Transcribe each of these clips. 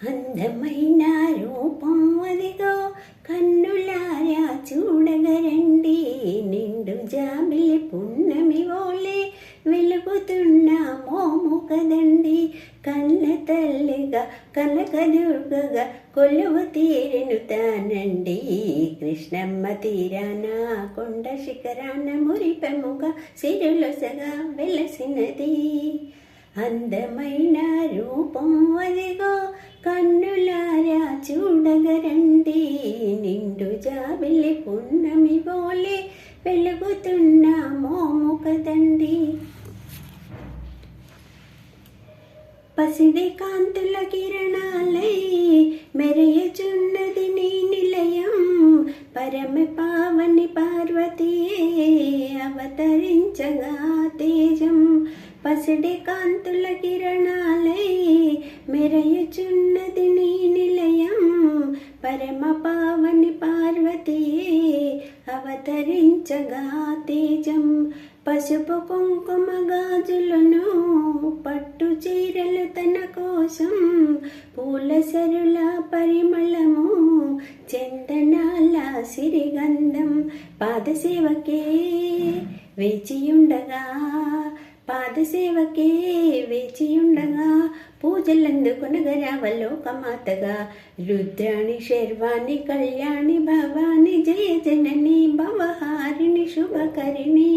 అందమైన రూపం అదిగో కన్నులారా చూడగరండి, నిండు జాబిలి పున్నమి ఓలే వెలుగుతున్న మోము కదండి. కన్న తల్లిగా కనకదుర్గగా కొలువు తీరెను తానండి. కృష్ణమ్మ తీరాన కొండ శిఖరాన మురిపెముగా సిరులొసగా వెలసినది. అందమైన రూపం అదిగో కన్నులారా చూడగరండి, నిండు జాబిలి పున్నమి బోలే వెలుగుతున్న మోము కదండి. పసిడి కాంతుల కిరణాలై మెరయుచున్నది నీ నిలయం, పరమ పావని పార్వతీయే అవతరించగా తేజం. పసిడి కాంతుల కిరణాలై మెరయుచున్నది నీ నిలయం, పరమ పావని పార్వతీయే అవతరించగా తేజం. పసుపు కుంకుమ గాజులను పట్టు చీరలు తన కోసం, పూల సరుల పరిమళము చందనాల సిరిగంధం. పాదసేవకే వేచియుండగా పాదసేవకే వేచియుండగా పూజలందుకొనగరావలోకమాతగా. రుద్రాణి శర్వాణి కళ్యాణి భవాని జయ జనని భవహారిణి శుభకరిణి.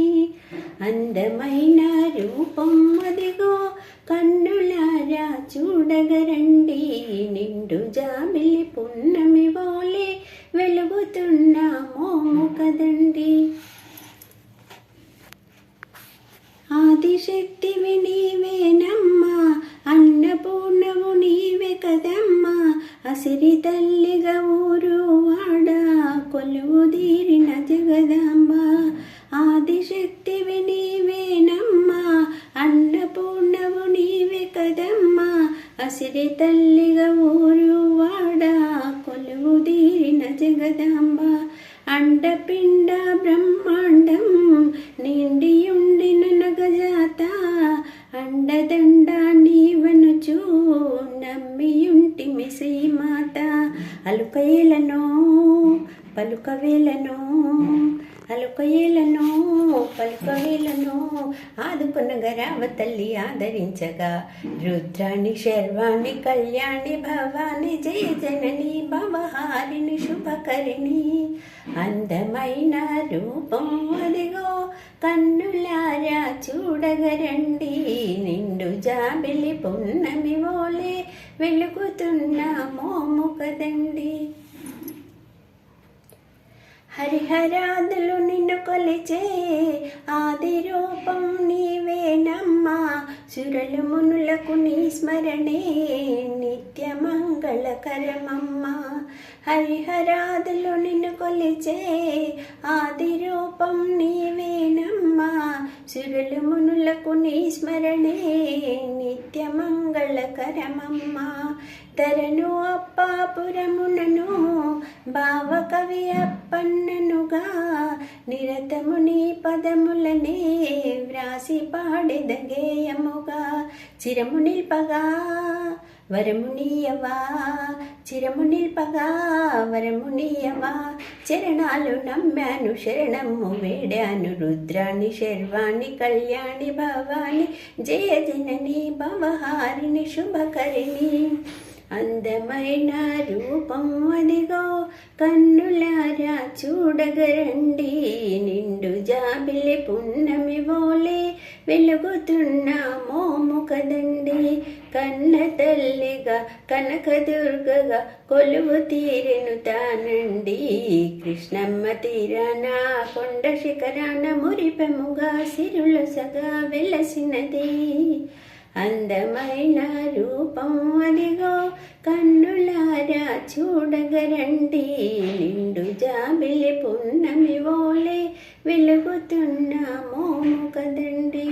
అందమైన రూపం అదిగో కన్నులారా చూడగరండి, నిండు జాబిలి పున్నమి బోలే వెలుగుతున్న మోము కదండి. ఆదిశక్తివి నీవేనమ్మా, అన్నపూర్ణవు నీవే కదమ్మా. అసిరి తల్లిగా ఊరు వాడ కొలువు తీరిన జగదాంబ. ఆదిశక్తివి నీవేనమ్మా, అన్నపూర్ణవు నీవే కదమ్మా. అసిరి తల్లిగా ఊరు వాడ కొలువు తీరిన జగదాంబ. అండపిండ బ్రహ్మాండం నిండియుండిన నగజాత, అండదండ నీవనుచూ నమ్మియుంటిమి శ్రీమాత. అలుకయేలను పలుకవేలను అలుకయేలను పలుకవేలను ఆదుకొనగరావ తల్లి ఆదరించగా. రుద్రాణి శర్వాణి కళ్యాణి భవాని జయ జనని భవహారిణి శుభకరిణి. అందమైన రూపం అదిగో కన్నులారా చూడగరండి, నిండు జాబిలి పున్నమి ఓలే వెలుగుతున్న మోము కదండి. హరిహరాదులు నిన్ను కొలిచే ఆది రూపం నీవేనమ్మా. సురలు మునులకు నీ స్మరణే నిత్య మంగళకరమమ్మా. హరిహరాదులు నిన్ను కొలిచే ఆది రూపం నీవేనమ్మా. సురలు మునులకు నీ స్మరణే నిత్య మంగళకరమమ్మా. ధరను అప్పాపురమునను భావకవి అప్పన్ననుగా, నిరతము నీ పదములనే వ్రాసి పాడెద గేయముగా. చిరము నిల్పగా వరము నీయవా, చిరము నిల్పగా వరము నీయవా. చరణాలు నమ్మాను శరణము వేడాను, రుద్రాణి శర్వాణి కళ్యాణి భవాని జయ జనని భవహారిణి శుభకరిణి. అందమైన రూపం అదిగో కన్నులారా చూడగరండి, నిండు జాబిలి పున్నమి బోలే వెలుగుతున్న మోము కదండి. కన్న తల్లిగా కనకదుర్గగా కొలువు తీరెను తానండి. కృష్ణమ్మ తీరాన కొండ శిఖరాన మురిపెముగా సిరులొసగా వెలసినది. అందమైన రూపం అదిగో కన్నులారా చూడగరండి, నిండు జాబిలి పున్నమి ఓలే వెలుగుతున్న మోము కదండి.